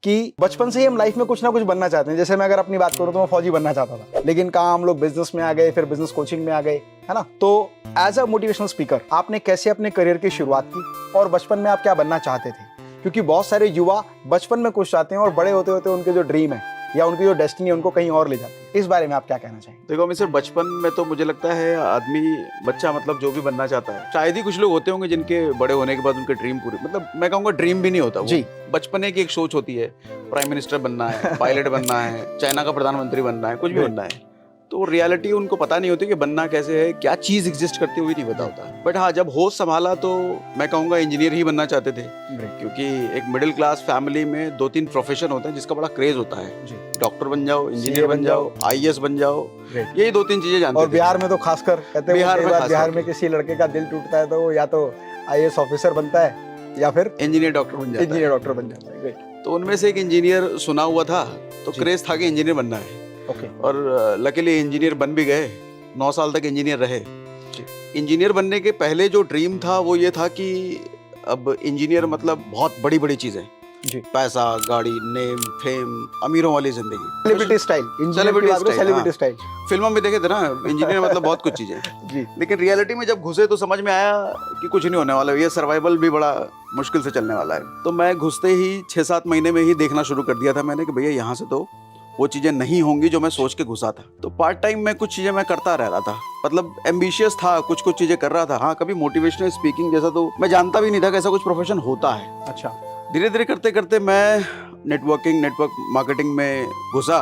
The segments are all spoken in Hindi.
कि बचपन से ही हम लाइफ में कुछ ना कुछ बनना चाहते हैं। जैसे मैं अगर अपनी बात करूं तो मैं फौजी बनना चाहता था, लेकिन कहाँ हम लोग बिजनेस में आ गए, फिर बिजनेस कोचिंग में आ गए, है ना। तो एज अ मोटिवेशनल स्पीकर आपने कैसे अपने करियर की शुरुआत की और बचपन में आप क्या बनना चाहते थे? क्योंकि बहुत सारे युवा बचपन में कुछ चाहते हैं और बड़े होते होते उनके जो ड्रीम है या उनकी जो डेस्टिनी है उनको कहीं और ले जाती है। इस बारे में आप क्या कहना चाहेंगे? देखो अमित सर, बचपन में तो मुझे लगता है आदमी बच्चा मतलब जो भी बनना चाहता है, शायद ही कुछ लोग होते होंगे जिनके बड़े होने के बाद उनके ड्रीम पूरे, मतलब मैं कहूँगा ड्रीम भी नहीं होता वो। जी। बचपने की एक सोच होती है, प्राइम मिनिस्टर बनना है, पायलट बनना है, चाइना का प्रधानमंत्री बनना है, कुछ भी बनना है। तो रियलिटी उनको पता नहीं होती कि बनना कैसे है, क्या चीज एग्जिस्ट करती हुई नहीं पता होता। बट हाँ, जब होश संभाला तो मैं कहूँगा इंजीनियर ही बनना चाहते थे, क्योंकि एक मिडिल क्लास फैमिली में 2-3 प्रोफेशन होते हैं जिसका बड़ा क्रेज होता है। डॉक्टर बन जाओ, इंजीनियर बन जाओ, IAS बन जाओ, यही 2-3 चीजें जानते और थे। बिहार में तो खासकर कहते हैं बिहार में किसी लड़के का दिल टूटता है तो वो या तो IAS ऑफिसर बनता है या फिर इंजीनियर डॉक्टर बन जाता है। तो उनमें से एक इंजीनियर सुना हुआ था, तो क्रेज था कि इंजीनियर बनना है। और लकीली इंजीनियर बन भी गए, 9 साल तक इंजीनियर रहे। इंजीनियर बनने के पहले जो ड्रीम था वो ये था कि अब इंजीनियर मतलब बहुत बड़ी बड़ी चीजें, पैसा, गाड़ी, नेम, फेम, अमीरों वाली जिंदगी, सेलिब्रिटी स्टाइल। फिल्मों में देखे थे ना, इंजीनियर मतलब बहुत कुछ चीजें जी। लेकिन रियलिटी में जब घुसे तो समझ में आया कि कुछ नहीं होने वाला, ये सर्वाइवल भी बड़ा मुश्किल से चलने वाला है। तो मैं घुसते ही 6-7 महीने में ही देखना शुरू कर दिया था मैंने कि भैया यहाँ से तो वो चीजें नहीं होंगी जो मैं सोच के घुसा था। तो पार्ट टाइम में कुछ चीजें मैं करता रह रहा था, मतलब एम्बिशियस था, कुछ चीजें कर रहा था। हाँ, कभी मोटिवेशनल स्पीकिंग जैसा तो मैं जानता भी नहीं था कि ऐसा कुछ प्रोफेशन होता है। अच्छा। धीरे धीरे करते करते मैं नेटवर्क मार्केटिंग में घुसा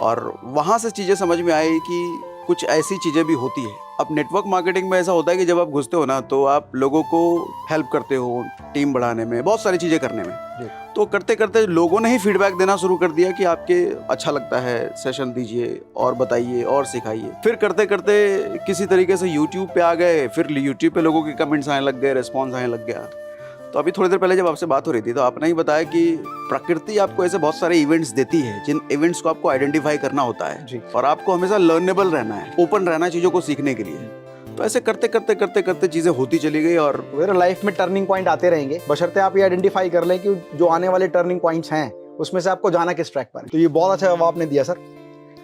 और वहाँ से चीज़ें समझ में आई कि कुछ ऐसी चीज़ें भी होती है। अब नेटवर्क मार्केटिंग में ऐसा होता है कि जब आप घुसते हो ना तो आप लोगों को हेल्प करते हो, टीम बढ़ाने में, बहुत सारी चीज़ें करने में। तो करते करते लोगों ने ही फीडबैक देना शुरू कर दिया कि आपके अच्छा लगता है, सेशन दीजिए और बताइए और सिखाइए। फिर करते करते किसी तरीके से यूट्यूब पे आ गए, फिर यूट्यूब पे लोगों के कमेंट्स आने लग गए, रिस्पॉन्स आने लग गया। तो अभी थोड़ी देर पहले जब आपसे बात हो रही थी तो आपने ही बताया कि प्रकृति आपको ऐसे बहुत सारे इवेंट्स देती है जिन इवेंट्स को आपको आइडेंटिफाई करना होता है जी। और आपको हमेशा लर्नेबल रहना है, ओपन रहना है चीज़ों को सीखने के लिए। तो ऐसे करते करते चीज़ें होती चली गई और मेरे लाइफ में टर्निंग पॉइंट आते रहेंगे, बशर्ते आप ये आइडेंटिफाई कर लें कि जो आने वाले टर्निंग पॉइंट्स हैं उसमें से आपको जाना किस ट्रैक पर है। तो ये बहुत अच्छा जवाब आपने दिया सर,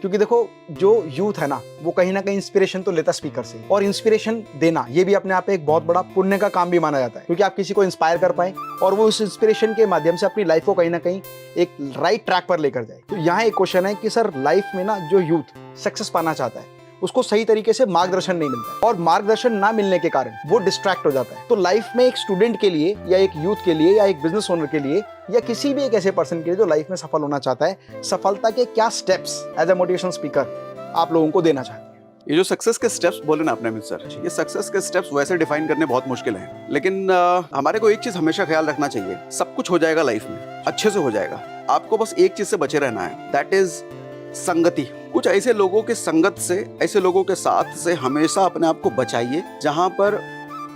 क्योंकि देखो जो यूथ है ना वो कहीं ना कहीं इंस्पिरेशन तो लेता स्पीकर से, और इंस्पिरेशन देना ये भी अपने आप में एक बहुत बड़ा पुण्य का काम भी माना जाता है, क्योंकि आप किसी को इंस्पायर कर पाए और वो उस इंस्पिरेशन के माध्यम से अपनी लाइफ को कहीं ना कहीं एक राइट ट्रैक पर लेकर जाए। तो यहाँ एक क्वेश्चन है कि सर लाइफ में ना जो यूथ सक्सेस पाना चाहता है उसको सही तरीके से मार्गदर्शन नहीं मिलता है, और मार्गदर्शन ना मिलने के कारण वो डिस्ट्रैक्ट हो जाता है। तो लाइफ में एक स्टूडेंट के लिए या एक यूथ के लिए या एक बिजनेस ओनर के लिए या किसी भी एक ऐसे पर्सन के लिए जो लाइफ में सफल होना चाहता है, सफलता के क्या steps as a motivational speaker आप लोगों को देना चाहते हैं? ये जो सक्सेस के स्टेप्स बोले ना आपने अमित सर, ये सक्सेस के स्टेप्स वैसे डिफाइन करने बहुत मुश्किल हैं, लेकिन हमारे को एक चीज हमेशा ख्याल रखना चाहिए, सब कुछ हो जाएगा लाइफ में, अच्छे से हो जाएगा। आपको बस एक चीज से बचे रहना है, दैट इज संगति। कुछ ऐसे लोगों के संगत से, ऐसे लोगों के साथ से हमेशा अपने आप को बचाइए जहां पर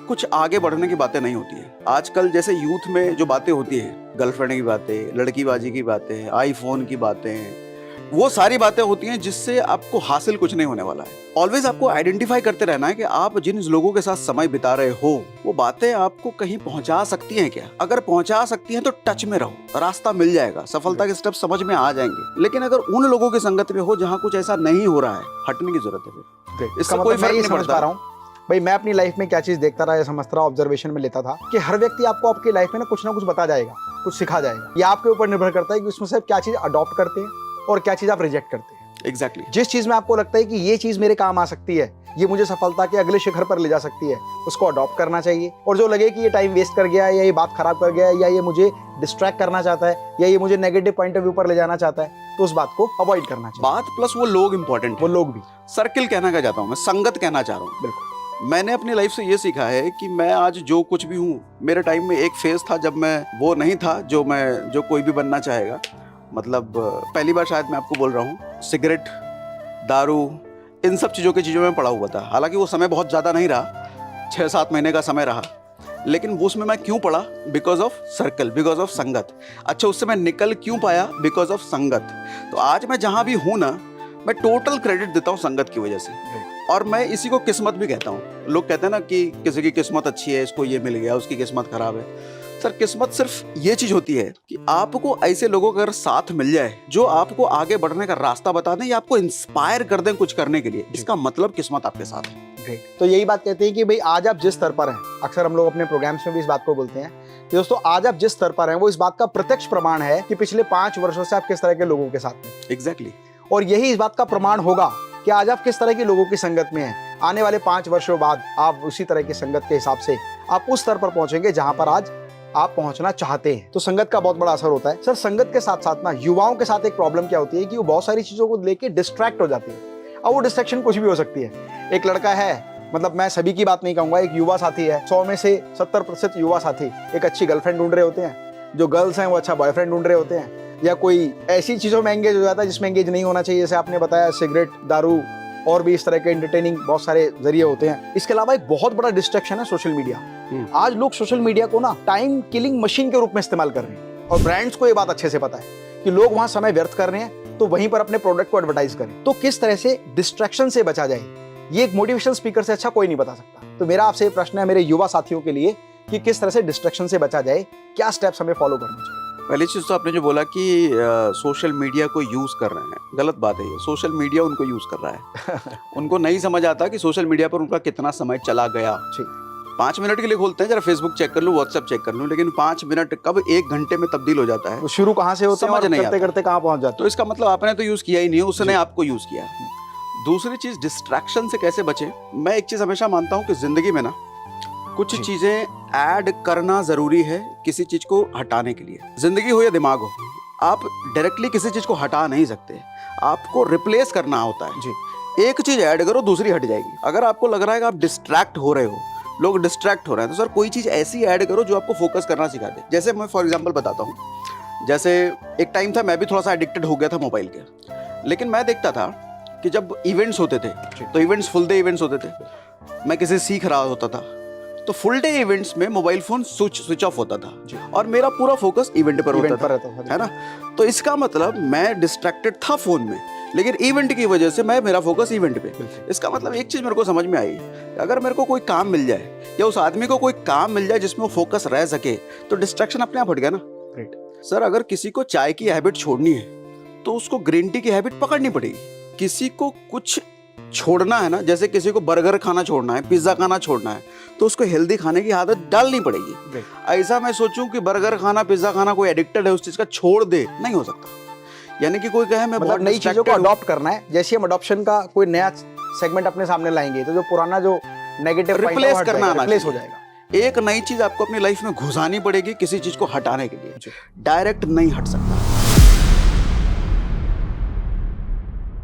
कुछ आगे बढ़ने की बातें नहीं होती है। आजकल जैसे यूथ में जो बातें होती है, गर्लफ्रेंड की बातें, लड़कीबाजी की बातें, आईफोन की बातें, वो सारी बातें होती हैं जिससे आपको हासिल कुछ नहीं होने वाला है। ऑलवेज आपको आइडेंटिफाई करते रहना है कि आप जिन लोगों के साथ समय बिता रहे हो वो बातें आपको कहीं पहुंचा सकती हैं क्या। अगर पहुंचा सकती हैं तो टच में रहो, रास्ता मिल जाएगा, सफलता के स्टेप समझ में आ जाएंगे। लेकिन अगर उन लोगों की संगत में हो जहां कुछ ऐसा नहीं हो रहा है, हटने की जरूरत है। फिर इसका कोई फर्क नहीं पड़ता। भाई मैं अपनी लाइफ में क्या चीज देखता रहा या समझता रहा, ऑब्जर्वेशन में लेता था कि हर व्यक्ति आपको आपकी लाइफ में ना कुछ बता जाएगा, कुछ सिखा जाएगा। ये आपके ऊपर निर्भर करता है कि उसमें से क्या चीज अडॉप्ट करते हैं और क्या चीज आप रिजेक्ट करते हैं। एग्जैक्टली। जिस चीज में आपको लगता है कि ये चीज मेरे काम आ सकती है, ये मुझे सफलता के अगले शिखर पर ले जा सकती है, उसको अडॉप्ट करना चाहिए। और जो लगे कि ये टाइम वेस्ट कर गया या ये बात खराब कर गया या ये मुझे डिस्ट्रैक्ट करना चाहता है या ये मुझे नेगेटिव पॉइंट ऑफ व्यू पर ले जाना चाहता है, तो उस बात को अवॉइड करना चाहिए। बात प्लस वो लोग इंपॉर्टेंट, वो लोग भी। सर्किल कहना क्या चाहता हूँ मैं, संगत कहना चाह रहा हूँ। बिल्कुल। मैंने अपनी लाइफ से ये सीखा है कि मैं आज जो कुछ भी हूँ, मेरे टाइम में एक फेज था जब मैं वो नहीं था जो कोई भी बनना चाहेगा। मतलब पहली बार शायद मैं आपको बोल रहा हूँ, सिगरेट, दारू, इन सब चीज़ों में पड़ा हुआ था। हालांकि वो समय बहुत ज़्यादा नहीं रहा, 6-7 महीने का समय रहा, लेकिन वो उसमें मैं क्यों पड़ा? Because of circle, because of संगत। अच्छा, उससे मैं निकल क्यों पाया? बिकॉज ऑफ संगत। तो आज मैं जहाँ भी हूँ ना, मैं टोटल क्रेडिट देता हूँ संगत की वजह से, और मैं इसी को किस्मत भी कहता हूँ। लोग कहते हैं ना कि किसी की किस्मत अच्छी है, इसको ये मिल गया, उसकी किस्मत खराब है। सर किस्मत सिर्फ ये चीज होती है कि आपको ऐसे लोगों का अगर साथ मिल जाए जो आपको आगे बढ़ने का रास्ता बता दें या आपको इंस्पायर कर दें कुछ करने के लिए, इसका मतलब किस्मत आपके साथ है। ग्रेट। तो यही बात कहते हैं कि भाई आज आप जिस स्तर पर हैं, अक्सर हम लोग अपने प्रोग्राम्स में भी इस बात को बोलते हैं कि दोस्तों आज आप जिस स्तर पर हैं वो इस बात का प्रत्यक्ष प्रमाण है कि पिछले 5 वर्षों से आप किस तरह के लोगों के साथ हैं। एग्जैक्टली। और यही इस बात का प्रमाण होगा कि आज आप किस तरह के लोगों की संगत में हैं। आने वाले 5 वर्षों बाद आप उसी तरह की संगत के हिसाब से आप उस स्तर पर पहुंचेंगे जहां पर आज आप पहुंचना चाहते हैं। तो संगत का बहुत बड़ा असर होता है। सर संगत के साथ साथ ना युवाओं के साथ एक प्रॉब्लम क्या होती है कि वो बहुत सारी चीजों को लेके डिस्ट्रैक्ट हो जाती है। अब वो डिस्ट्रैक्शन कुछ भी हो सकती है। एक लड़का है, मतलब मैं सभी की बात नहीं कहूंगा, एक युवा साथी है, 100 में से 70% युवा साथी एक अच्छी गर्लफ्रेंड ढूंढ रहे होते हैं, जो गर्ल्स हैं वो अच्छा बॉयफ्रेंड ढूंढ रहे होते हैं, या कोई ऐसी चीजों में एंगेज हो जाता है जिसमें एंगेज नहीं होना चाहिए, जैसे आपने बताया सिगरेट, दारू और भी इस तरह के एंटरटेनिंग बहुत सारे जरिए होते हैं। इसके अलावा एक बहुत बड़ा डिस्ट्रैक्शन है सोशल मीडिया। आज लोग सोशल मीडिया को ना टाइम किलिंग मशीन के रूप में इस्तेमाल कर रहे हैं और ब्रांड्स को ये बात अच्छे से पता है कि लोग वहां समय व्यर्थ कर रहे हैं तो वहीं पर अपने प्रोडक्ट को एडवर्टाइज करें। तो किस तरह से डिस्ट्रैक्शन से बचा जाए, ये एक मोटिवेशनल स्पीकर से अच्छा कोई नहीं बता सकता। तो मेरा आपसे प्रश्न है मेरे युवा साथियों के लिए कि किस तरह से डिस्ट्रैक्शन से बचा जाए, क्या स्टेप्स हमें फॉलो करने चाहिए। पहली चीज तो आपने जो बोला कि सोशल मीडिया को यूज कर रहे हैं, गलत बात है ये। सोशल मीडिया उनको यूज कर रहा है। उनको नहीं समझ आता कि सोशल मीडिया पर उनका कितना समय चला गया। 5 मिनट के लिए खोलते हैं, जरा फेसबुक चेक कर लूं, व्हाट्सएप चेक कर लूं, लेकिन 5 मिनट कब 1 घंटे में तब्दील हो जाता है। वो शुरू कहाँ से होते हैं और करते करते कहाँ पहुंच जाते हैं। तो इसका मतलब आपने तो यूज किया ही नहीं है, उसने आपको यूज किया। दूसरी चीज डिस्ट्रैक्शन से कैसे बचे। मैं एक चीज हमेशा मानता हूँ कि जिंदगी में ना कुछ चीजें ऐड करना जरूरी है किसी चीज को हटाने के लिए। जिंदगी हो या दिमाग हो, आप डायरेक्टली किसी चीज को हटा नहीं सकते, आपको रिप्लेस करना होता है। जी, एक चीज ऐड करो दूसरी हट जाएगी। अगर आपको लग रहा है कि आप डिस्ट्रैक्ट हो रहे हो, लोग डिस्ट्रैक्ट हो रहे हैं, तो सर कोई चीज ऐसी ऐड करो जो आपको फोकस करना सिखा दे। जैसे मैं फॉर एग्जांपल बताता हूँ, जैसे एक टाइम था मैं भी थोड़ा सा एडिक्टेड हो गया था मोबाइल के, लेकिन मैं देखता था कि जब इवेंट्स होते थे तो इवेंट्स फुल डे इवेंट्स होते थे, मैं किसी सीख रहा होता था तो फुल डे इवेंट्स में मोबाइल फोन स्विच ऑफ होता था और मेरा पूरा फोकस इवेंट पर होता था, है ना। तो इसका मतलब मैं डिस्ट्रैक्टेड था फोन में, लेकिन इवेंट की वजह से मेरा फोकस इवेंट पे। इसका मतलब एक चीज मेरे को समझ में आई, अगर मेरे को कोई काम मिल जाए या उस आदमी को कोई काम मिल जाए जिसमें वो फोकस रह सके तो डिस्ट्रैक्शन अपने आप हट गया ना। सर अगर किसी को चाय की हैबिट छोड़नी है तो उसको ग्रीन टी की हैबिट पकड़नी पड़ेगी। किसी को कुछ छोड़ना है ना, जैसे किसी को बर्गर खाना छोड़ना है, पिज्जा खाना छोड़ना है, तो उसको हेल्दी खाने की आदत डालनी पड़ेगी। ऐसा मैं सोचूं कि बर्गर खाना, पिज्जा खाना, कोई एडिक्टेड है उस चीज का, छोड़ दे, नहीं हो सकता। यानी कि कोई कहे मैं बहुत नई चीजों को अडॉप्ट करना है, जैसे हम अडॉप्शन का कोई नया सेगमेंट अपने सामने लाएंगे तो जो पुराना जो नेगेटिव रिप्लेस करना रिप्लेस हो जाएगा। एक नई चीज आपको अपनी लाइफ में घुसानी पड़ेगी किसी चीज को हटाने के लिए, डायरेक्ट नहीं हट सकता।